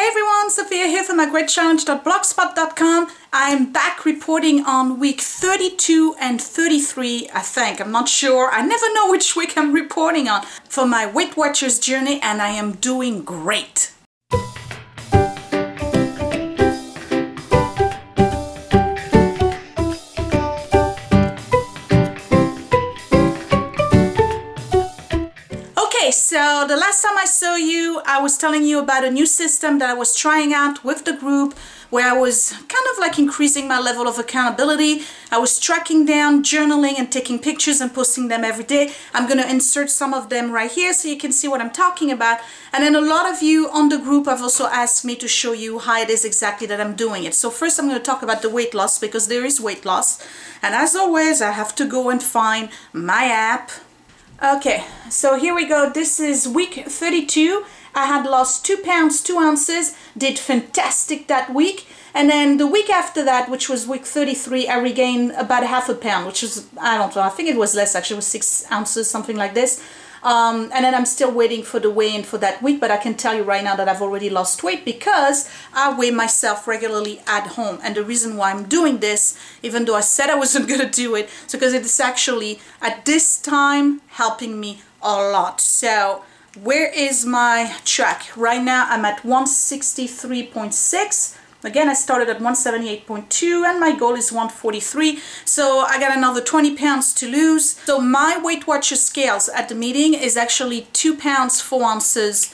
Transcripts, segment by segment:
Hey everyone, Sophia here from mygreatchallenge.blogspot.com. I'm back reporting on week 32 and 33, I think. I'm not sure. I never know which week I'm reporting on for my Weight Watchers journey, and I am doing great. So the last time I saw you, I was telling you about a new system that I was trying out with the group where I was kind of like increasing my level of accountability. I was tracking down, journaling, and taking pictures and posting them every day. I'm going to insert some of them right here so you can see what I'm talking about. And then a lot of you on the group have also asked me to show you how it is exactly that I'm doing it. So first I'm going to talk about the weight loss because there is weight loss. And as always, I have to go and find my app. Okay, so here we go. This is week 32. I had lost 2 pounds, 2 ounces, did fantastic that week. And then the week after that, which was week 33, I regained about half a pound, which is, I don't know, I think it was less actually, it was 6 ounces, something like this. And then I'm still waiting for the weigh-in for that week, but I can tell you right now that I've already lost weight because I weigh myself regularly at home. And the reason why I'm doing this, even though I said I wasn't going to do it, is because it's actually at this time helping me a lot. So where is my track? Right now I'm at 163.6. Again, I started at 178.2 and my goal is 143. So I got another 20 pounds to lose. So my Weight Watcher scales at the meeting is actually 2 pounds, 4 ounces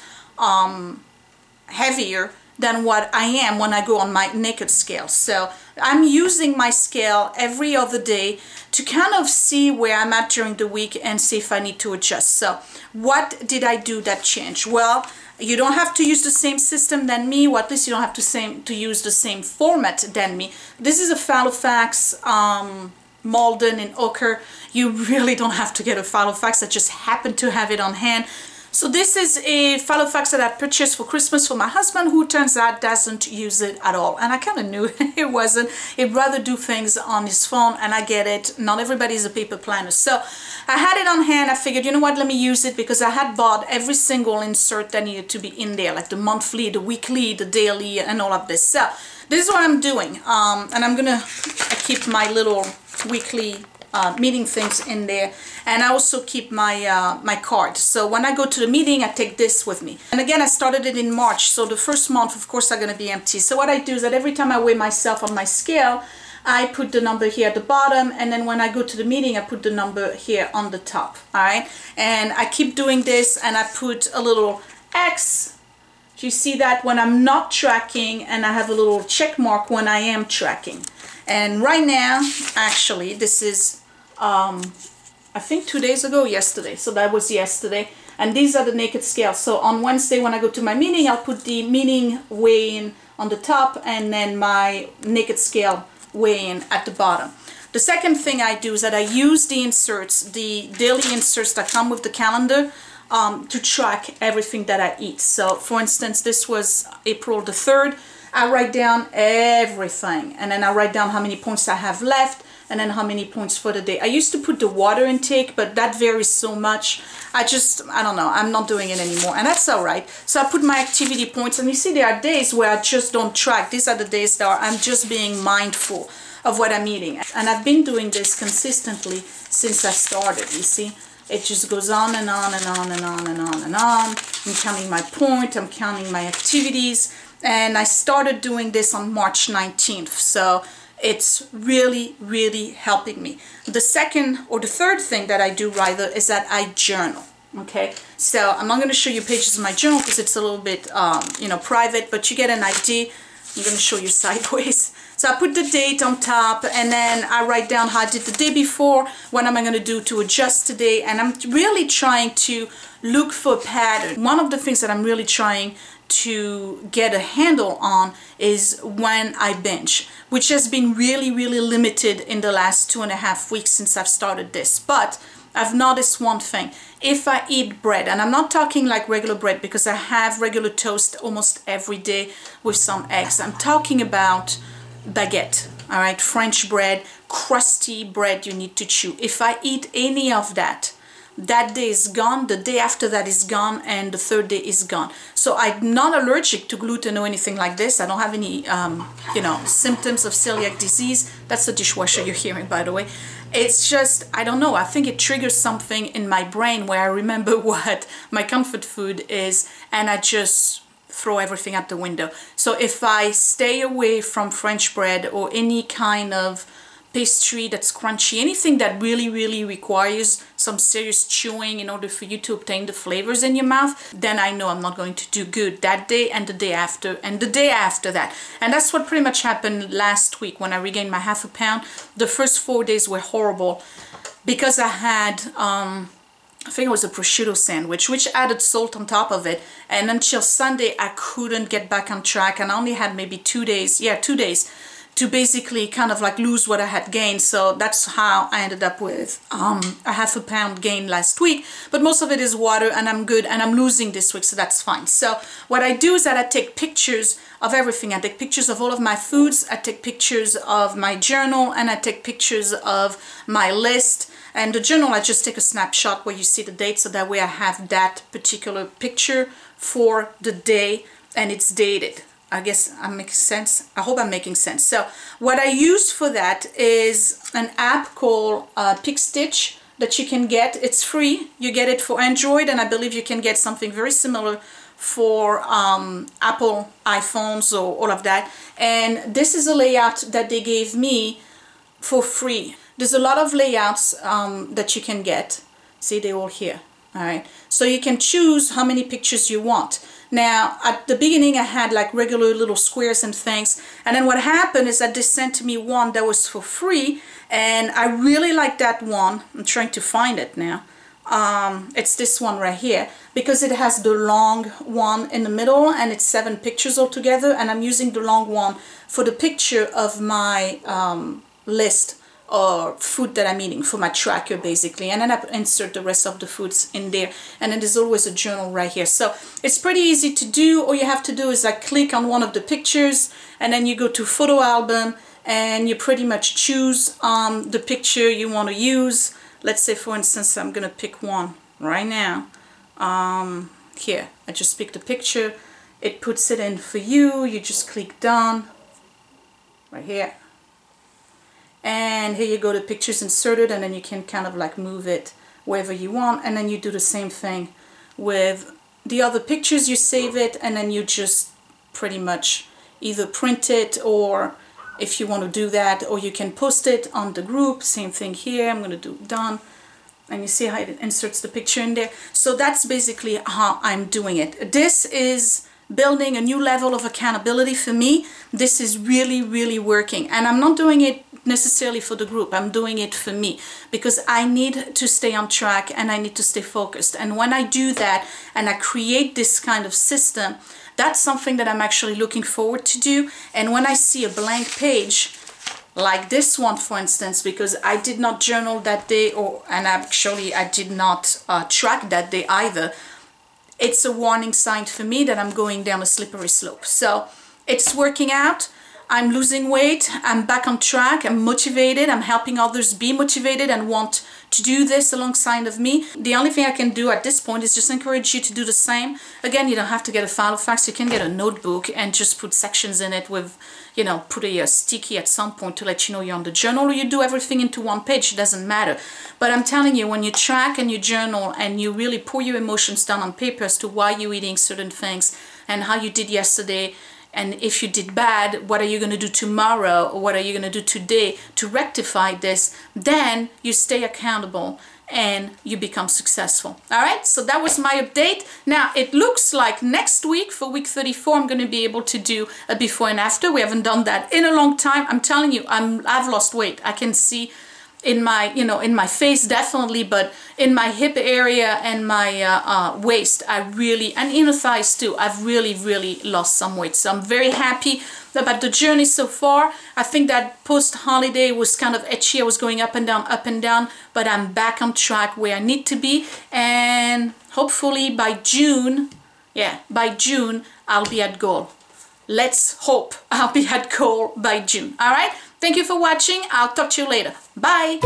heavier than what I am when I go on my naked scale. So I'm using my scale every other day to kind of see where I'm at during the week and see if I need to adjust. So what did I do that changed? Well, you don't have to use the same system than me, or at least you don't have to use the same format than me. This is a filofax, malden in ochre. You really don't have to get a filofax. I just happen to have it on hand. So this is a filofax that I purchased for Christmas for my husband, who turns out doesn't use it at all. And I kind of knew it wasn't. He'd rather do things on his phone, and I get it. Not everybody's a paper planner. So I had it on hand. I figured, you know what, let me use it because I had bought every single insert that needed to be in there, like the monthly, the weekly, the daily, and all of this. So this is what I'm doing. And I'm going to keep my little weekly meeting things in there, and I also keep my my card. So when I go to the meeting, I take this with me. And again, I started it in March, so the first month of course are going to be empty. So what I do is that every time I weigh myself on my scale, I put the number here at the bottom, and then when I go to the meeting, I put the number here on the top. All right, and I keep doing this, and I put a little X. Do you see that when I'm not tracking, and I have a little check mark when I am tracking. And right now, actually, this is I think 2 days ago, yesterday. So that was yesterday. And these are the naked scales. So on Wednesday when I go to my meeting, I'll put the meeting weigh-in on the top and then my naked scale weigh-in at the bottom. The second thing I do is that I use the inserts, the daily inserts that come with the calendar, to track everything that I eat. So for instance, this was April the 3rd. I write down everything, and then I write down how many points I have left, and then how many points for the day. I used to put the water intake, but that varies so much. I don't know, I'm not doing it anymore, and that's all right. So I put my activity points, and you see there are days where I just don't track. These are the days that I'm just being mindful of what I'm eating. And I've been doing this consistently since I started, you see. It just goes on and on and on and on and on and on. I'm counting my point, I'm counting my activities, and I started doing this on March 19th. So it's really, really helping me. The second or the third thing that I do rather is that I journal. Okay, so I'm not going to show you pages of my journal because it's a little bit, you know, private, but you get an idea. I'm going to show you sideways. So I put the date on top, and then I write down how I did the day before, what am I going to do to adjust today, and I'm really trying to look for a pattern. One of the things that I'm really trying to get a handle on is when I binge, which has been really, really limited in the last 2.5 weeks since I've started this. But I've noticed one thing. If I eat bread, and I'm not talking like regular bread because I have regular toast almost every day with some eggs. I'm talking about baguette, all right, French bread, crusty bread you need to chew. If I eat any of that, that day is gone, the day after that is gone, and the third day is gone. So I'm not allergic to gluten or anything like this. I don't have any, you know, symptoms of celiac disease. That's the dishwasher you're hearing, by the way. It's just, I don't know, I think it triggers something in my brain where I remember what my comfort food is, and I just throw everything out the window. So if I stay away from French bread or any kind of pastry that's crunchy, anything that really requires some serious chewing in order for you to obtain the flavors in your mouth, then I know I'm not going to do good that day and the day after and the day after that. And that's what pretty much happened last week when I regained my half a pound. The first 4 days were horrible because I had I think it was a prosciutto sandwich, which added salt on top of it, and until Sunday I couldn't get back on track, and I only had maybe 2 days, yeah, 2 days to basically kind of like lose what I had gained. So that's how I ended up with a half a pound gain last week. But most of it is water, and I'm good, and I'm losing this week, so that's fine. So what I do is that I take pictures of everything. I take pictures of all of my foods, I take pictures of my journal, and I take pictures of my list. And the journal, I just take a snapshot where you see the date, so that way I have that particular picture for the day and it's dated. I guess I'm making sense. I hope I'm making sense. So what I use for that is an app called PicStitch that you can get. It's free. You get it for Android, and I believe you can get something very similar for Apple iPhones or all of that. And this is a layout that they gave me for free. There's a lot of layouts that you can get. See, they're all here. All right. So you can choose how many pictures you want. Now, at the beginning, I had like regular little squares and things. And then what happened is that they sent to me one that was for free. And I really like that one. I'm trying to find it now. It's this one right here, because it has the long one in the middle, and it's 7 pictures altogether. And I'm using the long one for the picture of my list or food that I'm eating, for my tracker basically, and then I insert the rest of the foods in there. And then there's always a journal right here, so it's pretty easy to do. All you have to do is like click on one of the pictures, and then you go to photo album, and you pretty much choose the picture you want to use. Let's say, for instance, I'm gonna pick one right now. Here, I just pick the picture, it puts it in for you. You just click done right here. And here you go to pictures inserted, and then you can kind of like move it wherever you want. And then you do the same thing with the other pictures. You save it, and then you just pretty much either print it, or if you want to do that, or you can post it on the group. Same thing here. I'm going to do done. And you see how it inserts the picture in there. So that's basically how I'm doing it. This is building a new level of accountability for me. This is really working, and I'm not doing it necessarily for the group. I'm doing it for me, because I need to stay on track and I need to stay focused. And when I do that and I create this kind of system, that's something that I'm actually looking forward to do. And when I see a blank page like this one, for instance, because I did not journal that day, and actually I did not track that day either, it's a warning sign for me that I'm going down a slippery slope. So it's working out. I'm losing weight, I'm back on track, I'm motivated, I'm helping others be motivated and want to do this alongside of me. The only thing I can do at this point is just encourage you to do the same. Again, you don't have to get a filofax, you can get a notebook and just put sections in it with, you know, put a sticky at some point to let you know you're on the journal, or you do everything into one page, it doesn't matter. But I'm telling you, when you track and you journal and you really pour your emotions down on paper as to why you're eating certain things and how you did yesterday, and if you did bad, what are you going to do tomorrow, or what are you going to do today to rectify this, then you stay accountable and you become successful. All right, so that was my update. Now it looks like next week, for week 34, I'm going to be able to do a before and after. We haven't done that in a long time. I'm telling you, I've lost weight. I can see in my, you know, in my face definitely, but in my hip area and my waist, I really, and inner thighs too, I've really lost some weight. So I'm very happy about the journey so far. I think that post-holiday was kind of itchy. I was going up and down, but I'm back on track where I need to be. And hopefully by June, yeah, by June, I'll be at goal. Let's hope I'll be at goal by June. All right? Thank you for watching. I'll talk to you later. Bye.